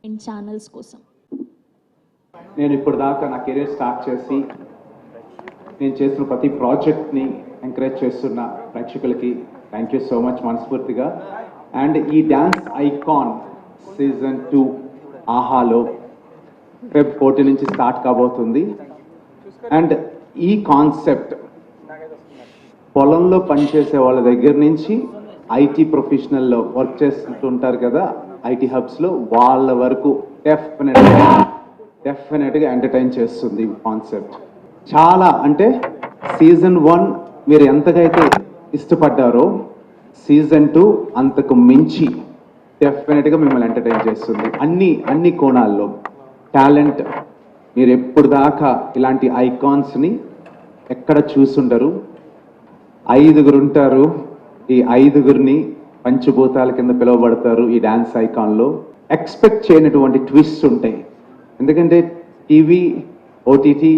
And channels కోసం? నేను ఇప్పుడు దాకా నా కెరీర్ స్టార్ట్ చేసి నేను చేసిన ప్రతి ప్రాజెక్ట్ని ఎంకరేజ్ చేస్తున్న ప్రేక్షకులకి థ్యాంక్ యూ సో మచ్ మనస్ఫూర్తిగా. అండ్ ఈ డ్యాన్స్ ఐకాన్ సీజన్ 2 ఆహాలో ఫెబ్ 14 నుంచి స్టార్ట్ కాబోతుంది. అండ్ ఈ కాన్సెప్ట్ పొలంలో పనిచేసే వాళ్ళ దగ్గర నుంచి ఐటీ ప్రొఫెషనల్లో వర్క్ చేస్తుంటారు కదా ఐటీ హబ్స్లో, వాళ్ళ వరకు డెఫినెట్గా ఎంటర్టైన్ చేస్తుంది కాన్సెప్ట్. చాలా అంటే సీజన్ 1 మీరు ఎంతగా అయితే ఇష్టపడ్డారో సీజన్ 2 అంతకు మించి డెఫినెట్గా మిమ్మల్ని ఎంటర్టైన్ చేస్తుంది అన్ని కోణాల్లో. టాలెంట్ మీరు ఎప్పుడు దాకా ఇలాంటి ఐకాన్స్ని ఎక్కడ చూసుండరు. 5 ఉంటారు, ఈ 5 పంచభూతాల కింద పిలువబడతారు ఈ డ్యాన్స్ ఐకాన్లో. ఎక్స్పెక్ట్ చేయనటువంటి ట్విస్ట్ ఉంటాయి, ఎందుకంటే టీవీ ఓటీటీ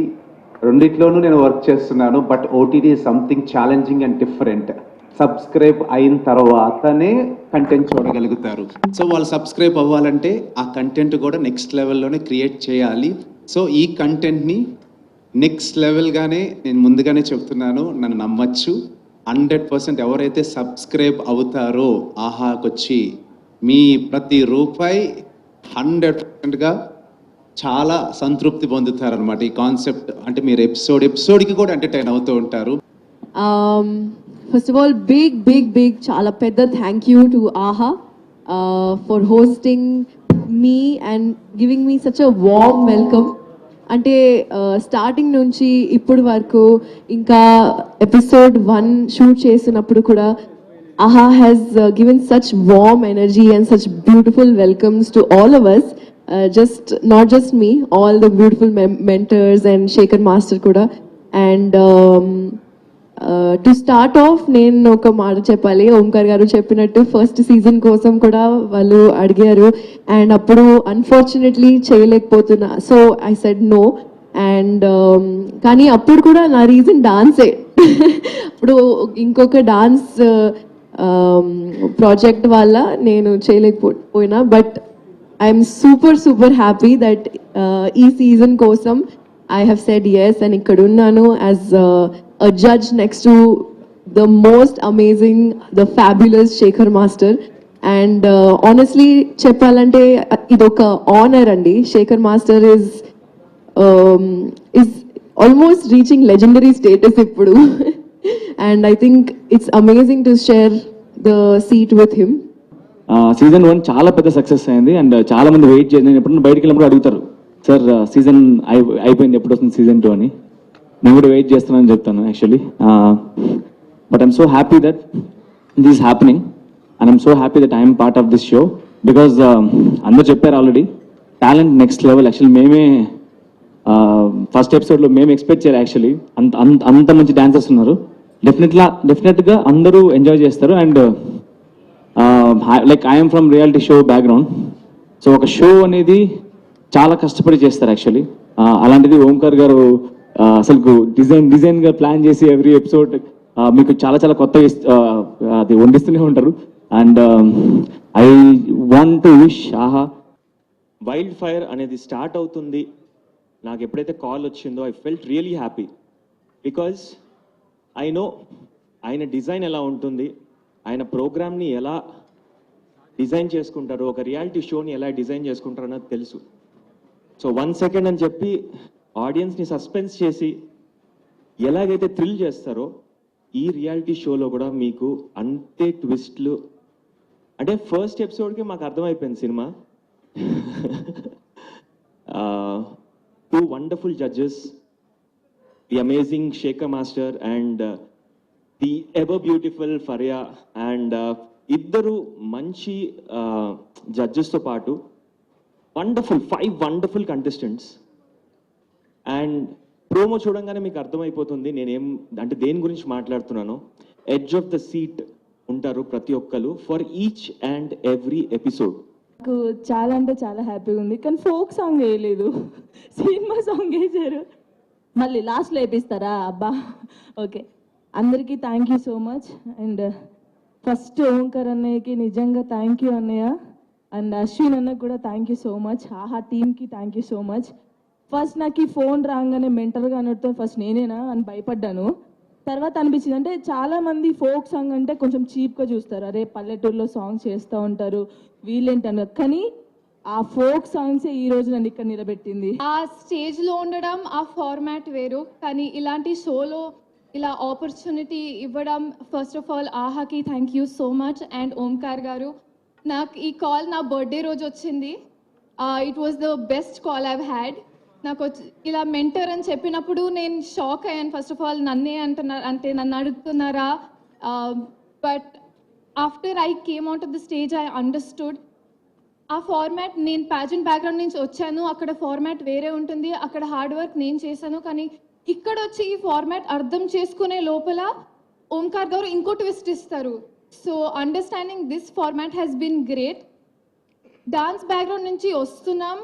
రెండిట్లోనూ నేను వర్క్ చేస్తున్నాను. But OTT something challenging and different. Subscribe అయిన తర్వాతనే కంటెంట్ చూడగలుగుతారు. సో వాళ్ళు సబ్స్క్రైబ్ అవ్వాలంటే ఆ కంటెంట్ కూడా నెక్స్ట్ లెవెల్లోనే క్రియేట్ చేయాలి. సో ఈ కంటెంట్ని నెక్స్ట్ లెవెల్గానే నేను ముందుగానే చెప్తున్నాను, నన్ను నమ్మచ్చు. 100% ఎవరైతే సబ్స్క్రైబ్ అవుతారో ఆహాకొచ్చి మీ ప్రతి రూపాయి 100%గా చాలా సంతృప్తి పొందుతారనమాట. ఈ కాన్సెప్ట్ అంటే మీరు ఎపిసోడ్కి కూడా ఎంటర్టైన్ అవుతూ ఉంటారు. First of all, big chala pedda thank you to AHA for hosting me and giving me such a warm welcome. అంటే స్టార్టింగ్ నుంచి ఇప్పుడు వరకు ఇంకా ఎపిసోడ్ 1 షూట్ చేసినప్పుడు కూడా AHA has given such warm energy and such beautiful welcomes to all of us. Not just me, all the beautiful mentors and Shekhar Master kuda. And to start of నేను ఒక మాట చెప్పాలి. ఓంకార్ గారు చెప్పినట్టు first season కోసం కూడా వాళ్ళు అడిగారు అండ్ అప్పుడు అన్ఫార్చునేట్లీ చేయలేకపోతున్నా. So I said no. And కానీ అప్పుడు కూడా నా రీజన్ డాన్సే. ఇప్పుడు ఇంకొక డాన్స్ ప్రాజెక్ట్ వల్ల నేను చేయలేకపోయినా. But I'm super happy that ఈ సీజన్ కోసం I have said yes and ఇక్కడ ఉన్నాను as a judge next to the most amazing, the fabulous Shekhar Master. And honestly చెప్పాలంటే ఇదొక honor అండి. Shekhar Master is almost reaching legendary status ఇప్పుడు. And I think it's amazing to share the seat with him. Season 1 చాలా పెద్ద success అయింది and చాలా మంది wait చేసి నేను ఎప్పుడు బయటికి వెళ్ళినప్పుడు అడుగుతారు, సార్ సీజన్ అయిపోయింది ఎప్పుడు వస్తుంది సీజన్ 2 అని. నేను కూడా వెయిట్ చేస్తున్నానని చెప్తాను actually. But I'm so happy that this is happening and I'm so happy that I'm part of this show because అందరూ చెప్పారు already talent next level. Actually మేమే ఫస్ట్ ఎపిసోడ్లో మేము ఎక్స్పెక్ట్ చేయాలి యాక్చువల్లీ. అంత మంచి డాన్సర్స్ ఉన్నారు. డెఫినెట్గా అందరూ ఎంజాయ్ చేస్తారు. And like I'm from reality show background. So ఒక షో అనేది చాలా కష్టపడి చేస్తారు యాక్చువల్లీ. అలాంటిది ఓంకార్ గారు అసలు డిజైన్గా ప్లాన్ చేసి ఎవ్రీ ఎపిసోడ్ మీకు చాలా కొత్త అది వండిస్తూనే ఉంటారు. And I want to wish ఆహా వైల్డ్ ఫైర్ అనేది స్టార్ట్ అవుతుంది. నాకు ఎప్పుడైతే కాల్ వచ్చిందో I felt really happy because I know ఆయన డిజైన్ ఎలా ఉంటుంది, ఆయన ప్రోగ్రామ్ని ఎలా డిజైన్ చేసుకుంటారు, ఒక రియాలిటీ షోని ఎలా డిజైన్ చేసుకుంటారు అన్నది తెలుసు. సో 1 సెకండ్ అని చెప్పి ఆడియన్స్ని సస్పెన్స్ చేసి ఎలాగైతే థ్రిల్ చేస్తారో ఈ రియాలిటీ షోలో కూడా మీకు అంతే ట్విస్ట్లు. అంటే ఫస్ట్ ఎపిసోడ్కి మాకు అర్థమైపోయింది సినిమా. 2 wonderful judges, the amazing Shekhar master and the ever beautiful Faria. And ఇద్దరు మంచి జడ్జెస్తో పాటు wonderful 5 wonderful contestants. And promo చూడంగానే మీకు అర్థమైపోతుంది నేనేం అంటే దేని గురించి మాట్లాడుతున్నాను. ఎడ్జ్ ఆఫ్ ద సీట్ ఉంటారు ప్రతి ఒక్కరు for each and every episode. నాకు చాలా అంటే చాలా హ్యాపీగా ఉంది. కానీ ఫోక్ సాంగ్ వేయలేదు, సినిమా సాంగ్ వేసారు. మళ్ళీ లాస్ట్లో వేపిస్తారా? అబ్బా ఓకే. అందరికీ thank you so much. And first Omkar అన్నయ్యకి నిజంగా థ్యాంక్ యూ అన్నయ్య. అండ్ అశ్విన్ అన్నకు కూడా థ్యాంక్ యూ సో మచ్. ఆహా టీమ్కి thank you so much. First నాకు ఈ ఫోన్ రాగానే మెంటల్గా అన్నట్టు ఫస్ట్ నేనేనా అని భయపడ్డాను. తర్వాత అనిపించింది అంటే చాలామంది ఫోక్ సాంగ్ అంటే కొంచెం చీప్గా చూస్తారు, అరే పల్లెటూరులో సాంగ్ చేస్తూ ఉంటారు వీళ్ళేంటన్న. కానీ ఆ ఫోక్ సాంగ్సే ఈ రోజు నన్ను ఇక్కడ నిలబెట్టింది. ఆ స్టేజ్లో ఉండడం ఆ ఫార్మాట్ వేరు, కానీ ఇలాంటి షోలో ఇలా ఆపర్చునిటీ ఇవ్వడం ఫస్ట్ ఆఫ్ ఆల్ ఆహాకి thank you so much. And Omkar garu, నాకు ఈ కాల్ నా బర్త్డే రోజు వచ్చింది. It was the best call I've had. నాకు ఇలా మెంటర్ అని చెప్పినప్పుడు నేను షాక్ అయ్యాను. ఫస్ట్ ఆఫ్ ఆల్ నన్నే అంటున్నారు అంటే నన్ను అడుగుతున్నారా, but after I came out of the stage I understood ఆ ఫార్మాట్. నేను ప్యాజెంట్ బ్యాక్గ్రౌండ్ నుంచి వచ్చాను, అక్కడ ఫార్మాట్ వేరే ఉంటుంది, అక్కడ హార్డ్ వర్క్ నేను చేశాను. కానీ ఇక్కడ వచ్చి ఈ ఫార్మాట్ అర్థం చేసుకునే లోపల ఓంకార్ గారు ఇంకో ట్విస్ట్ ఇస్తారు. So understanding this format has been great. Dance background నుంచి వస్తున్నాం,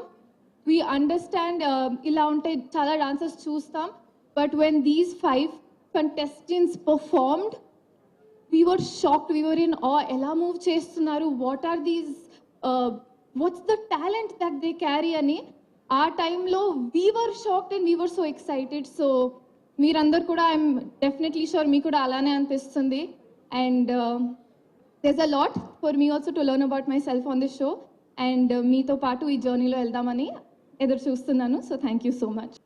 వీ అండర్స్టాండ్ ఇలా ఉంటే చాలా డాన్సర్స్ చూస్తాం. But when these 5 contestants performed, we were shocked, we were in awe. ఎలా మూవ్ చేస్తున్నారు, what are these, what's the talent that they carry అని. ఆ టైంలో we were shocked and we were so excited. So మీరందరు కూడా I'm definitely sure మీకు కూడా అలానే అనిపిస్తుంది. And there's a lot for me also to learn about myself on this show. And మీతో పాటు ఈ జర్నీలో వెళ్దామని ఎదురు చూస్తున్నాను. So thank you so much.